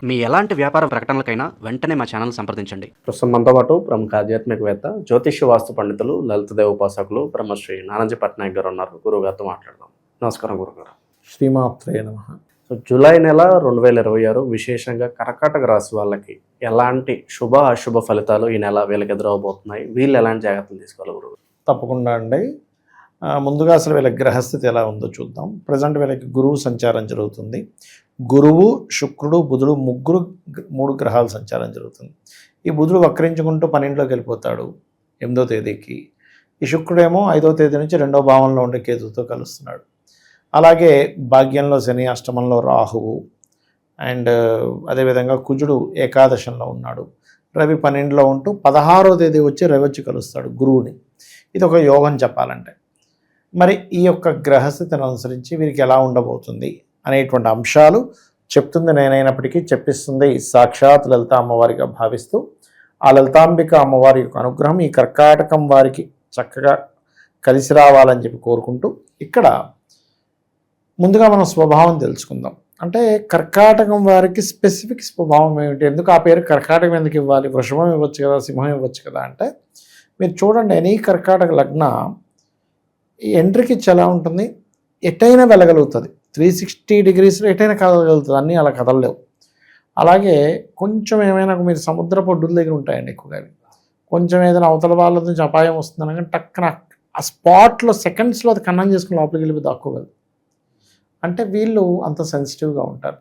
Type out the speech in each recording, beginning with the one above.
మీ ఎలాంటి వ్యాపార ప్రకటనలకైనా వెంటనే మా ఛానల్ సంప్రదించండి. ప్రస్తుతం మనతో పాటు ప్రముఖ ఆధ్యాత్మికవేత్త, జ్యోతిష్య వాస్తు పండితులు, లలితదేవ ఉపాసకులు బ్రహ్మశ్రీ నానాజీ పట్నాయక్ గారు ఉన్నారు. గురువు గారితో మాట్లాడదాం. నమస్కారం గురుగారు. శ్రీమాత్రే నమః. సో జూలై నెల 2026 విశేషంగా కర్కాటక రాశి వాళ్ళకి ఎలాంటి శుభ అశుభ ఫలితాలు ఈ నెల వీళ్ళకి ఎదురవబోతున్నాయి? వీళ్ళు ఎలాంటి జాగ్రత్తలు తీసుకోవాలి గురువు? తప్పకుండా అండి. ముందుగా అసలు వీళ్ళ గ్రహస్థితి ఎలా ఉందో చూద్దాం. ప్రజెంట్ వీళ్ళకి గురువు సంచారం జరుగుతుంది. గురువు, శుక్రుడు, బుధుడు మూడు గ్రహాల సంచారం జరుగుతుంది. ఈ బుధుడు వక్రించుకుంటూ 12లోకి వెళ్ళిపోతాడు 8వ తేదీకి. ఈ శుక్రుడేమో 5వ తేదీ నుంచి 2వ భావంలో ఉండే కేతువుతో కలుస్తున్నాడు. అలాగే భాగ్యంలో శని, అష్టమంలో రాహువు, అండ్ అదేవిధంగా కుజుడు ఏకాదశంలో ఉన్నాడు. రవి 12లో ఉంటూ 16వ తేదీ వచ్చి రవి వచ్చి కలుస్తాడు గురువుని. ఇది ఒక యోగం చెప్పాలంటే. మరి ఈ యొక్క గ్రహస్థితిని అనుసరించి వీరికి ఎలా ఉండబోతుంది అనేటువంటి అంశాలు చెప్తుంది నేనైనప్పటికీ చెప్పిస్తుంది సాక్షాత్ లలిత అమ్మవారిగా భావిస్తూ, ఆ లలితాంబిక అమ్మవారి యొక్క అనుగ్రహం ఈ కర్కాటకం వారికి చక్కగా కలిసి రావాలని చెప్పి కోరుకుంటూ, ఇక్కడ ముందుగా మనం స్వభావం తెలుసుకుందాం. అంటే కర్కాటకం వారికి స్పెసిఫిక్ స్వభావం ఏమిటి? ఎందుకు ఆ పేరు కర్కాటకం ఎందుకు ఇవ్వాలి? వృషభం ఇవ్వచ్చు కదా, సింహం ఇవ్వచ్చు కదా. అంటే మీరు చూడండి, ఎనీ కర్కాటక లగ్న ఎంట్రీకి ఎలా ఉంటుంది, ఎటైనా వెళ్ళగలుగుతుంది. 360 డిగ్రీస్లో ఎటైనా కదలగలుగుతుంది. అన్నీ అలా కదలలేవు. అలాగే కొంచెం ఏమైనా మీరు సముద్ర పొడ్డుల దగ్గర ఉంటాయండి ఎక్కువగా. కొంచెం ఏదైనా అవతల వాళ్ళ నుంచి అపాయం వస్తుందని టక్కున ఆ స్పాట్లో సెకండ్స్లో అది కన్నం చేసుకుని లోపలికి వెళ్ళి దాక్కోగలదు. అంటే వీళ్ళు అంత సెన్సిటివ్గా ఉంటారు.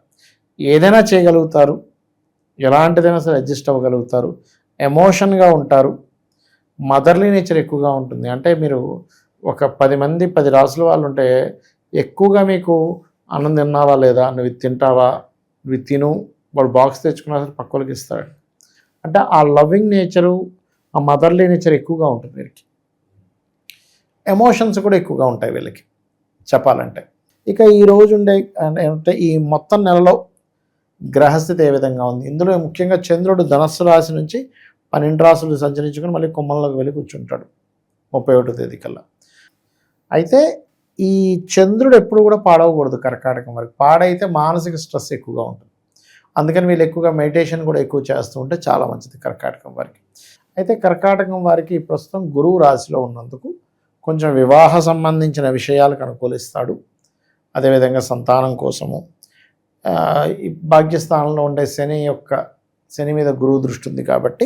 ఏదైనా చేయగలుగుతారు, ఎలాంటిదైనా సరే అడ్జస్ట్ అవ్వగలుగుతారు, ఎమోషన్గా ఉంటారు. మదర్లీ నేచర్ ఎక్కువగా ఉంటుంది. అంటే మీరు ఒక 10 మంది 10 రాసుల వాళ్ళు ఉంటే ఎక్కువగా మీకు అన్నం తిన్నావా లేదా, నువ్వు ఇది తింటావా, నువ్వు తిను, వాడు బాక్స్ తెచ్చుకున్నా సరే పక్క వాళ్ళకి ఇస్తాడు. అంటే ఆ లవింగ్ నేచరు, ఆ మదర్లీ నేచర్ ఎక్కువగా ఉంటుంది వీరికి. ఎమోషన్స్ కూడా ఎక్కువగా ఉంటాయి వీళ్ళకి చెప్పాలంటే. ఇక ఈ రోజు ఉండే అంటే ఈ మొత్తం నెలలో గ్రహస్థితి ఏ విధంగా ఉంది? ఇందులో ముఖ్యంగా చంద్రుడు ధనస్సు రాశి నుంచి 12 రాశులు సంచరించుకొని మళ్ళీ కుంభంలోకి వెళ్ళి కూర్చుంటాడు 31వ తేదీ కల్లా. అయితే ఈ చంద్రుడు ఎప్పుడు కూడా పాడవకూడదు కర్కాటకం వరకు. పాడైతే మానసిక స్ట్రెస్ ఎక్కువగా ఉంటుంది. అందుకని వీళ్ళు ఎక్కువగా మెడిటేషన్ కూడా ఎక్కువ చేస్తూ ఉంటే చాలా మంచిది కర్కాటకం వారికి. అయితే కర్కాటకం వారికి ప్రస్తుతం గురువు రాశిలో ఉన్నందుకు కొంచెం వివాహ సంబంధించిన విషయాలకు అనుకూలిస్తాడు. అదేవిధంగా సంతానం కోసము ఈ భాగ్యస్థానంలో ఉండే శని మీద గురువు దృష్టి ఉంది కాబట్టి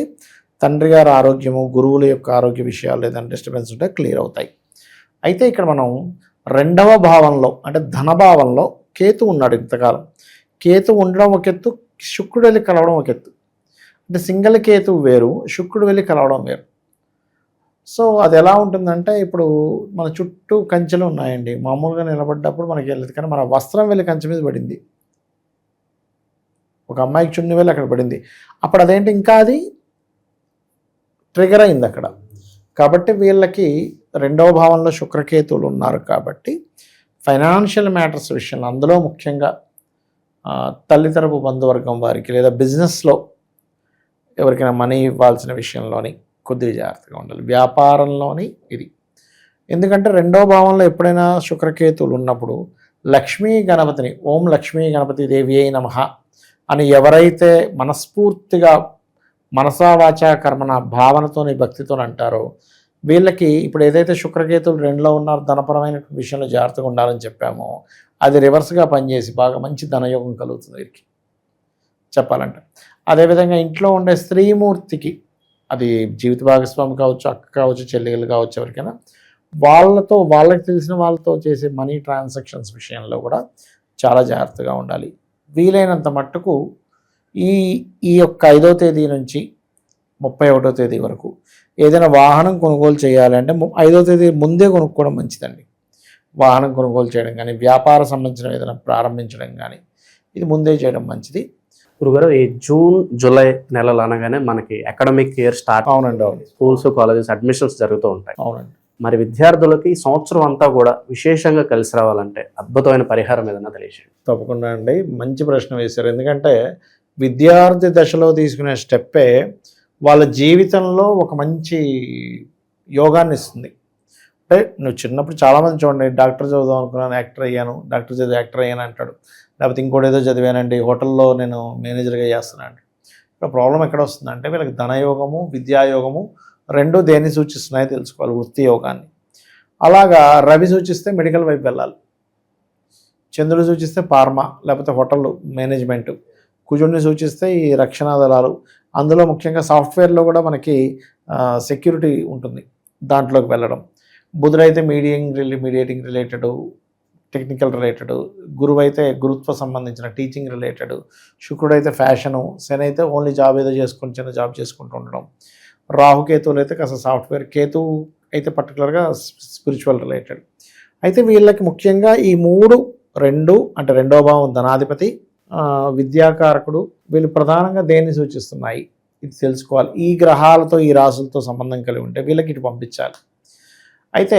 తండ్రి గారి ఆరోగ్యము, గురువుల యొక్క ఆరోగ్య విషయాలు ఏదైనా డిస్టర్బెన్స్ ఉంటే క్లియర్ అవుతాయి. అయితే ఇక్కడ మనం 2వ భావంలో అంటే ధనభావంలో కేతు ఉన్నాడు ఇంతకాలం. కేతు ఉండడం ఒక ఎత్తు, శుక్రుడు వెళ్ళి కలవడం ఒక ఎత్తు. అంటే సింగిల్ కేతు వేరు, శుక్రుడు వెళ్ళి కలవడం వేరు. సో అది ఎలా ఉంటుందంటే, ఇప్పుడు మన చుట్టూ కంచెలు ఉన్నాయండి. మామూలుగా నిలబడ్డప్పుడు మనకి వెళ్ళదు, కానీ మన వస్త్రం వెళ్ళి కంచె మీద పడింది. ఒక అమ్మాయికి చున్ని వెళ్ళి అక్కడ పడింది. అప్పుడు అదేంటి, ఇంకా అది ట్రిగర్ అయింది అక్కడ. కాబట్టి వీళ్ళకి 2వ భావంలో శుక్రకేతువులు ఉన్నారు కాబట్టి ఫైనాన్షియల్ మ్యాటర్స్ విషయంలో, అందులో ముఖ్యంగా తల్లితరపు బంధువర్గం వారికి లేదా బిజినెస్లో ఎవరికైనా మనీ ఇవ్వాల్సిన విషయంలోని కొద్దిగా జాగ్రత్తగా ఉండాలి. వ్యాపారంలోని ఇది. ఎందుకంటే 2వ భావంలో ఎప్పుడైనా శుక్రకేతువులు ఉన్నప్పుడు లక్ష్మీ గణపతిని, ఓం లక్ష్మీ గణపతి దేవి అయి నమః అని ఎవరైతే మనస్ఫూర్తిగా మనసా వాచా కర్మన భావనతోని భక్తితో అంటారో వీళ్ళకి ఇప్పుడు ఏదైతే శుక్రకేతువులు 2లో ఉన్నారు, ధనపరమైన విషయంలో జాగ్రత్తగా ఉండాలని చెప్పామో అది రివర్స్గా పనిచేసి బాగా మంచి ధనయోగం కలుగుతుంది వీరికి చెప్పాలంటే. అదేవిధంగా ఇంట్లో ఉండే స్త్రీమూర్తికి, అది జీవిత భాగస్వామి కావచ్చు, అక్క కావచ్చు, చెల్లెలు కావచ్చు, ఎవరికైనా వాళ్ళకి తెలిసిన వాళ్ళతో చేసే మనీ ట్రాన్సాక్షన్స్ విషయంలో కూడా చాలా జాగ్రత్తగా ఉండాలి. వీలైనంత మట్టుకు ఈ యొక్క 5వ తేదీ నుంచి 31వ తేదీ వరకు ఏదైనా వాహనం కొనుగోలు చేయాలంటే 5వ తేదీ ముందే కొనుక్కోవడం మంచిదండి. వాహనం కొనుగోలు చేయడం కానీ, వ్యాపార సంబంధించిన ఏదైనా ప్రారంభించడం కానీ ఇది ముందే చేయడం మంచిది. గురుగారు, ఈ జూన్ జూలై నెలలు అనగానే మనకి అకాడమిక్ ఇయర్ స్టార్ట్. అవునండి, అవును. స్కూల్స్, కాలేజెస్ అడ్మిషన్స్ జరుగుతూ ఉంటాయి. అవునండి. మరి విద్యార్థులకి సంవత్సరం అంతా కూడా విశేషంగా కలిసి రావాలంటే అద్భుతమైన పరిహారం ఏదైనా తెలియజేయండి. తప్పకుండా అండి, మంచి ప్రశ్న వేశారు. ఎందుకంటే విద్యార్థి దశలో తీసుకునే స్టెప్పే వాళ్ళ జీవితంలో ఒక మంచి యోగాన్ని ఇస్తుంది. అంటే నువ్వు చిన్నప్పుడు చాలామంది చూడండి, డాక్టర్ చదువుదాం అనుకున్నాను, యాక్టర్ అయ్యాను, డాక్టర్ చదివి యాక్టర్ అయ్యాను అంటాడు. లేకపోతే ఇంకోటి ఏదో చదివానండి, హోటల్లో నేను మేనేజర్గా చేస్తున్నాను. ఇక్కడ ప్రాబ్లం ఎక్కడ వస్తుందంటే వీళ్ళకి ధనయోగము, విద్యాయోగము రెండు దేన్ని సూచిస్తున్నాయో తెలుసుకోవాలి, వృత్తి యోగాన్ని. అలాగా రవి సూచిస్తే మెడికల్ వైపు వెళ్ళాలి, చంద్రుడు సూచిస్తే ఫార్మా లేకపోతే హోటల్ మేనేజ్మెంట్, కుజుడిని సూచిస్తే ఈ రక్షణ దళాలు, అందులో ముఖ్యంగా సాఫ్ట్వేర్లో కూడా మనకి సెక్యూరిటీ ఉంటుంది, దాంట్లోకి వెళ్ళడం. బుధుడైతే మీడియేటింగ్ రిలేటెడ్, టెక్నికల్ రిలేటెడ్, గురువు అయితే గురుత్వ సంబంధించిన టీచింగ్ రిలేటెడ్, శుక్రుడు అయితే ఫ్యాషను, శని అయితే ఓన్లీ జాబ్ ఏదో చేసుకుని చిన్న జాబ్ చేసుకుంటూ ఉండడం, రాహుకేతువులు అయితే కాస్త సాఫ్ట్వేర్, కేతువు అయితే పర్టికులర్గా స్పిరిచువల్ రిలేటెడ్. అయితే వీళ్ళకి ముఖ్యంగా ఈ 3, 2 అంటే రెండో భావం ధనాధిపతి, విద్యాకారకుడు, వీళ్ళు ప్రధానంగా దేన్ని సూచిస్తున్నాయి ఇది తెలుసుకోవాలి. ఈ గ్రహాలతో ఈ రాసులతో సంబంధం కలిగి ఉంటే వీళ్ళకి ఇటు పంపించాలి. అయితే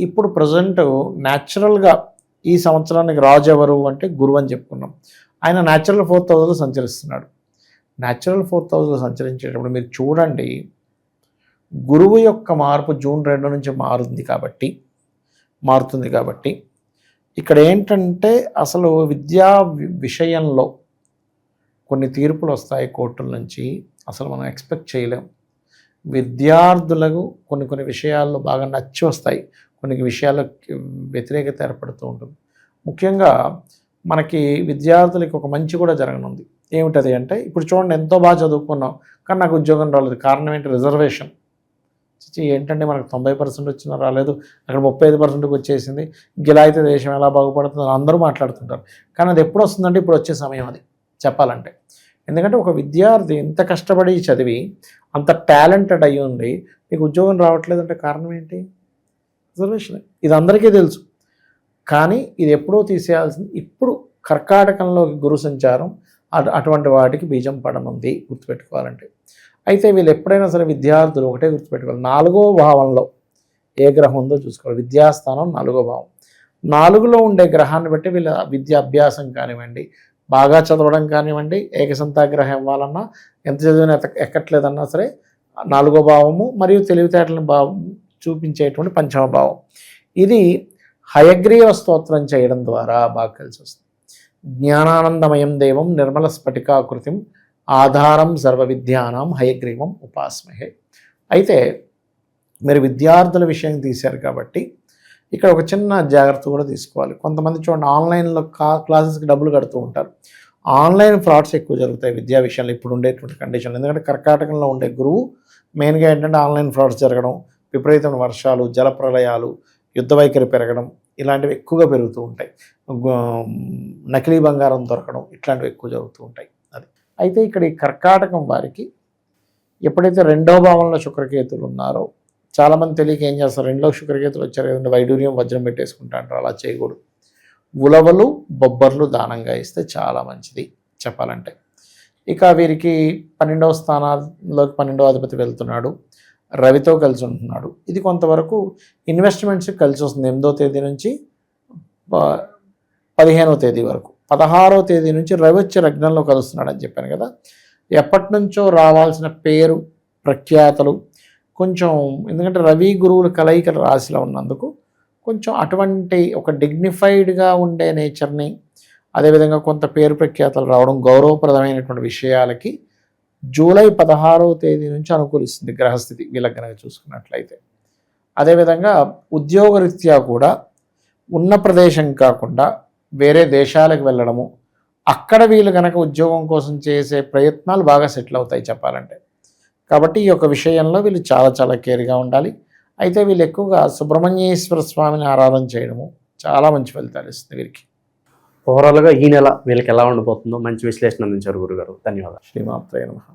ఇప్పుడు ప్రజెంట్ న్యాచురల్గా ఈ సంవత్సరానికి రాజు ఎవరు అంటే గురువు అని చెప్పుకున్నాం. ఆయన న్యాచురల్ 4th హౌస్లో సంచరిస్తున్నాడు. న్యాచురల్ 4th హౌస్లో సంచరించేటప్పుడు మీరు చూడండి, గురువు యొక్క మార్పు జూన్ 2 నుంచి మారుతుంది కాబట్టి ఇక్కడ ఏంటంటే అసలు విద్యా విషయంలో కొన్ని తీర్పులు వస్తాయి కోర్టుల నుంచి, అసలు మనం ఎక్స్పెక్ట్ చేయలేం. విద్యార్థులకు కొన్ని విషయాల్లో బాగా నచ్చి వస్తాయి, కొన్ని విషయాల్లో వ్యతిరేకత ఏర్పడుతూ ఉంటుంది. ముఖ్యంగా మనకి విద్యార్థులకి ఒక మంచి కూడా జరగనుంది. ఏమిటది అంటే, ఇప్పుడు చూడండి ఎంతో బాగా చదువుకున్నాం కానీ నాకు ఉద్యోగం రాలేదు, కారణం ఏంటి? రిజర్వేషన్. ఏంటంటే మనకు 90% వచ్చినా రాలేదు, అక్కడ 35%కి వచ్చేసింది, గిలా అయితే దేశం ఎలా బాగుపడుతుందో అందరూ మాట్లాడుతుంటారు. కానీ అది ఎప్పుడు వస్తుందంటే ఇప్పుడు వచ్చే సమయం అది చెప్పాలంటే. ఎందుకంటే ఒక విద్యార్థి ఎంత కష్టపడి చదివి అంత టాలెంటెడ్ అయ్యి ఉండి నీకు ఉద్యోగం రావట్లేదంటే కారణం ఏంటి? రిజర్వేషన్. ఇది అందరికీ తెలుసు, కానీ ఇది ఎప్పుడో తీసేయాల్సింది. ఇప్పుడు కర్కాటకంలోకి గురు సంచారం అటువంటి వాటికి బీజం పడనుంది, గుర్తుపెట్టుకోవాలంటే. అయితే వీళ్ళు ఎప్పుడైనా సరే విద్యార్థులు ఒకటే గుర్తుపెట్టుకోవాలి, 4వ భావంలో ఏ గ్రహం ఉందో చూసుకోవాలి. విద్యాస్థానం 4వ భావం. 4లో ఉండే గ్రహాన్ని బట్టి వీళ్ళ విద్యాభ్యాసం కానివ్వండి, బాగా చదవడం కానివ్వండి, ఏకసంతాగ్రహం ఇవ్వాలన్నా, ఎంత చదివినా ఎక్కట్లేదన్నా సరే 4వ భావము మరియు తెలివితేటలను చూపించేటువంటి 5వ భావం. ఇది హయగ్రీవ స్తోత్రం చేయడం ద్వారా బాగా కలిసి వస్తుంది. జ్ఞానానందమయం దేవం నిర్మల స్ఫటికాకృతిం ఆధారం సర్వ విద్యానాం హయగ్రీవం ఉపాస్మహే. అయితే మీరు విద్యార్థుల విషయం తీశారు కాబట్టి ఇక్కడ ఒక చిన్న జాగ్రత్త కూడా తీసుకోవాలి. కొంతమంది చూడండి ఆన్లైన్లో క్లాసెస్కి డబ్బులు కడుతూ ఉంటారు. ఆన్లైన్ ఫ్రాడ్స్ ఎక్కువ జరుగుతాయి విద్యా విషయంలో ఇప్పుడు ఉండేటువంటి కండిషన్లు. ఎందుకంటే కర్కాటకంలో ఉండే గురువు మెయిన్గా ఏంటంటే ఆన్లైన్ ఫ్రాడ్స్ జరగడం, విపరీతమైన వర్షాలు, జలప్రలయాలు, యుద్ధ వైఖరి పెరగడం, ఇలాంటివి ఎక్కువగా పెరుగుతూ ఉంటాయి. నకిలీ బంగారం దొరకడం, ఇట్లాంటివి ఎక్కువ జరుగుతూ ఉంటాయి. అది అయితే ఇక్కడ ఈ కర్కాటకం వారికి ఎప్పుడైతే 2వ భావంలో శుక్రకేతులు ఉన్నారో, చాలామంది తెలియక ఏం చేస్తారు, 2లో శుక్రకేతులు వచ్చారు కదండి, వైడూర్యం వజ్రం పెట్టేసుకుంటా అంటారు. అలా చేయకూడదు. ఉలవలు బొబ్బర్లు దానంగా ఇస్తే చాలా మంచిది చెప్పాలంటే. ఇక వీరికి 12వ స్థానాల్లోకి 12వ అధిపతి వెళ్తున్నాడు, రవితో కలిసి ఉంటున్నాడు. ఇది కొంతవరకు ఇన్వెస్ట్మెంట్స్కి కలిసి వస్తుంది. 8వ తేదీ నుంచి 15వ తేదీ వరకు. 16వ తేదీ నుంచి రవి వచ్చి లగ్నంలో కలుస్తున్నాడు అని చెప్పాను కదా. ఎప్పటి నుంచో రావాల్సిన పేరు ప్రఖ్యాతలు కొంచెం, ఎందుకంటే రవి గురువుల కలయిక రాశిలో ఉన్నందుకు కొంచెం అటువంటి ఒక డిగ్నిఫైడ్గా ఉండే నేచర్ని, అదేవిధంగా కొంత పేరు ప్రఖ్యాతలు రావడం, గౌరవప్రదమైనటువంటి విషయాలకి జూలై 16వ తేదీ నుంచి అనుకూలిస్తుంది గ్రహస్థితి వీళ్ళకి కనుక చూసుకున్నట్లయితే. అదేవిధంగా ఉద్యోగరీత్యా కూడా ఉన్న ప్రదేశం కాకుండా వేరే దేశాలకు వెళ్ళడము, అక్కడ వీళ్ళు కనుక ఉద్యోగం కోసం చేసే ప్రయత్నాలు బాగా సెటిల్ అవుతాయి చెప్పాలంటే. కాబట్టి ఈ యొక్క విషయంలో వీళ్ళు చాలా కేర్గా ఉండాలి. అయితే వీళ్ళు ఎక్కువగా సుబ్రహ్మణ్యేశ్వర స్వామిని ఆరాధన చేయడము చాలా మంచి ఫలితాలు ఇస్తుంది వీరికి. ఓవరాల్గా ఈ నెల వీళ్ళకి ఎలా ఉండబోతుందో మంచి విశ్లేషణ అందించారు గురుగారు. ధన్యవాదాలు. శ్రీమాత్రేయ నమః.